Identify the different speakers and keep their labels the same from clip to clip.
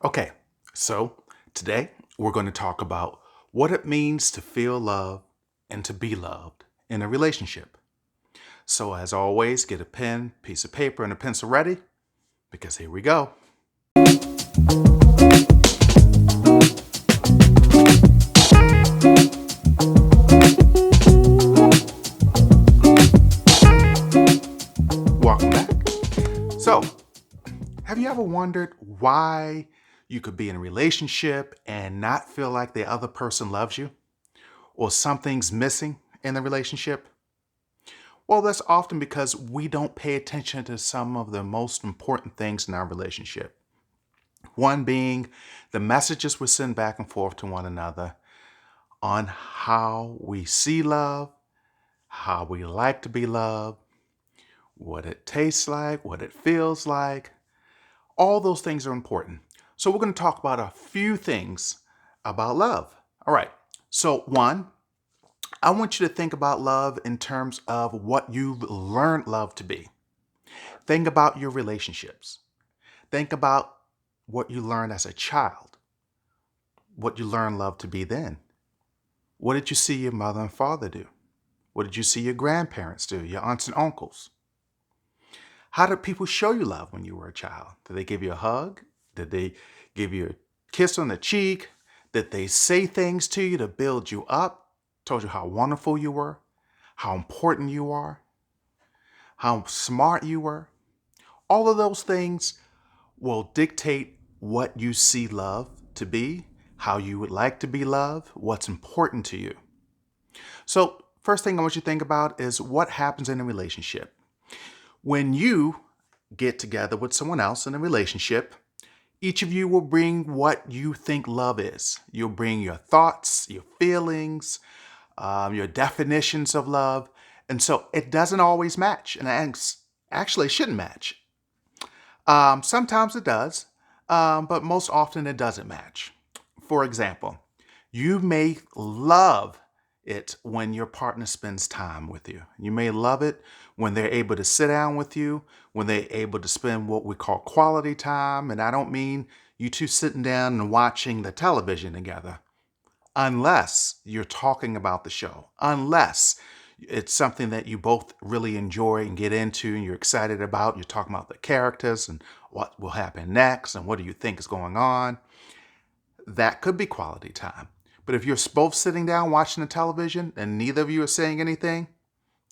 Speaker 1: Okay, so today we're going to talk about what it means to feel love and to be loved in a relationship. So, as always, get a pen, piece of paper, and a pencil ready because here we go. Welcome back. So, have you ever wondered why you could be in a relationship and not feel like the other person loves you or something's missing in the relationship? Well, that's often because we don't pay attention to some of the most important things in our relationship. One being the messages we send back and forth to one another on how we see love, how we like to be loved, what it tastes like, what it feels like. All those things are important. So, we're going to talk about a few things about love. All right. So, one, I want you to think about love in terms of what you've learned love to be. Think about your relationships. Think about what you learned as a child, what you learned love to be then. What did you see your mother and father do? What did you see your grandparents do, your aunts and uncles? How did people show you love when you were a child? Did they give you a hug? Did they give you a kiss on the cheek? Did they say things to you to build you up? Told you how wonderful you were, how important you are, how smart you were? All of those things will dictate what you see love to be, how you would like to be loved, what's important to you. So, first thing I want you to think about is what happens in a relationship. When you get together with someone else in a relationship, each of you will bring what you think love is. You'll bring your thoughts, your feelings, your definitions of love. And so it doesn't always match. And actually, it shouldn't match. Sometimes it does, but most often it doesn't match. For example, you may love it when your partner spends time with you. You may love it when they're able to sit down with you, when they're able to spend what we call quality time. And I don't mean you two sitting down and watching the television together, unless you're talking about the show, unless it's something that you both really enjoy and get into and you're excited about. You're talking about the characters and what will happen next and what do you think is going on. That could be quality time. But if you're both sitting down watching the television and neither of you are saying anything,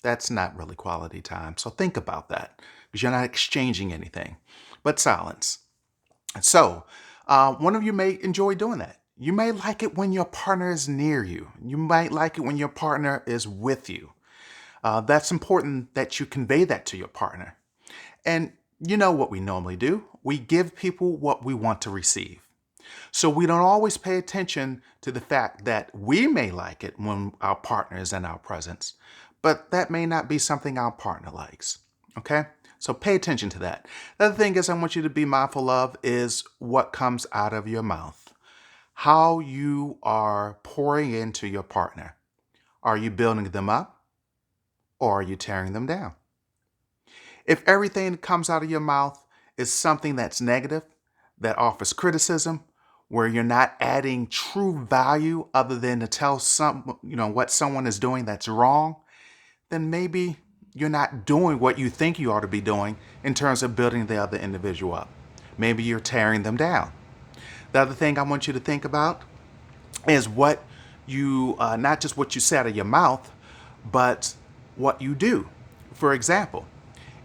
Speaker 1: that's not really quality time. So think about that because you're not exchanging anything but silence. So, one of you may enjoy doing that. You may like it when your partner is near you. You might like it when your partner is with you. That's important that you convey that to your partner. And you know what we normally do? We give people what we want to receive. So we don't always pay attention to the fact that we may like it when our partner is in our presence, but that may not be something our partner likes. Okay? So pay attention to that. The other thing is I want you to be mindful of is what comes out of your mouth. How you are pouring into your partner. Are you building them up or are you tearing them down? If everything that comes out of your mouth is something that's negative, that offers criticism, where you're not adding true value other than to tell what someone is doing that's wrong, then maybe you're not doing what you think you ought to be doing in terms of building the other individual up. Maybe you're tearing them down. The other thing I want you to think about is what you, not just what you say out of your mouth, but what you do. For example,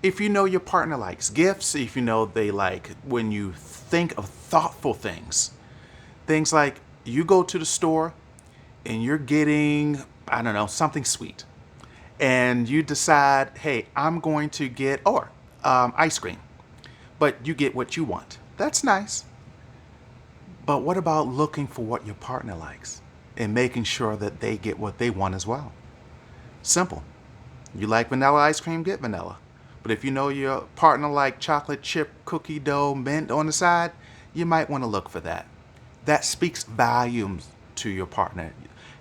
Speaker 1: if you know your partner likes gifts, if you know they like when you think of thoughtful things, things like you go to the store and you're getting, I don't know, something sweet. And you decide, hey, I'm going to get, or ice cream, but you get what you want. That's nice. But what about looking for what your partner likes and making sure that they get what they want as well? Simple. You like vanilla ice cream, get vanilla. But if you know your partner like chocolate chip cookie dough mint on the side, you might want to look for that. That speaks volumes to your partner.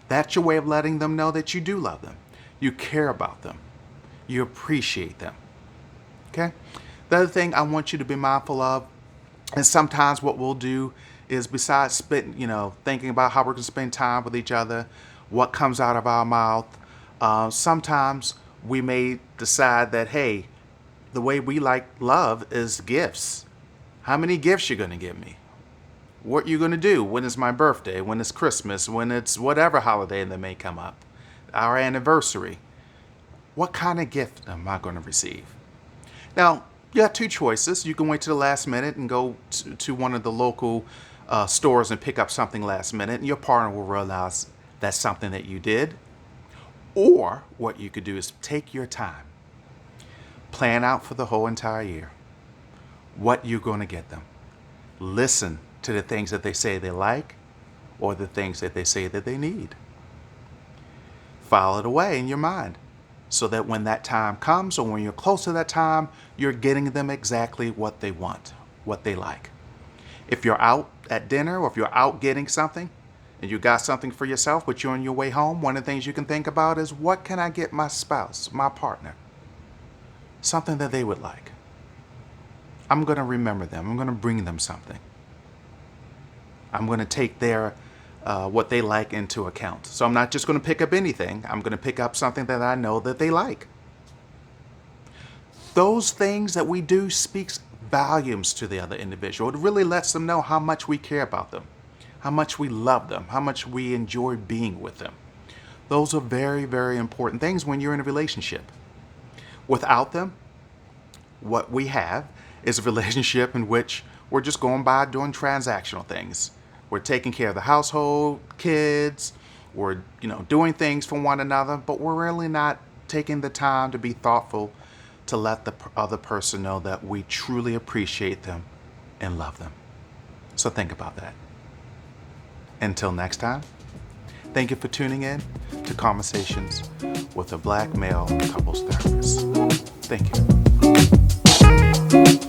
Speaker 1: That's your way of letting them know that you do love them. You care about them. You appreciate them. Okay? The other thing I want you to be mindful of And sometimes what we'll do is, besides thinking about how we're going to spend time with each other, what comes out of our mouth, sometimes we may decide that, hey, the way we like love is gifts. How many gifts you going to give me? What you going to do when it's my birthday, when it's Christmas, when it's whatever holiday that may come up, our anniversary. What kind of gift am I going to receive? Now, you have two choices. You can wait to the last minute and go to one of the local stores and pick up something last minute, and your partner will realize that's something that you did. Or what you could do is take your time. Plan out for the whole entire year what you're going to get them. Listen to the things that they say they like or the things that they say that they need. File it away in your mind so that when that time comes, or when you're close to that time, you're getting them exactly what they want, what they like. If you're out at dinner or if you're out getting something and you got something for yourself, but you're on your way home, one of the things you can think about is, what can I get my spouse, my partner? Something that they would like. I'm going to remember them. I'm going to bring them something. I'm going to take their what they like into account. So I'm not just going to pick up anything. I'm going to pick up something that I know that they like. Those things that we do speaks volumes to the other individual. It really lets them know how much we care about them, how much we love them, how much we enjoy being with them. Those are very, very important things when you're in a relationship. Without them, what we have is a relationship in which we're just going by doing transactional things. We're taking care of the household, kids, we're doing things for one another, but we're really not taking the time to be thoughtful to let the other person know that we truly appreciate them and love them. So think about that. Until next time, thank you for tuning in to Conversations with a Black Male Couples Therapist. Thank you.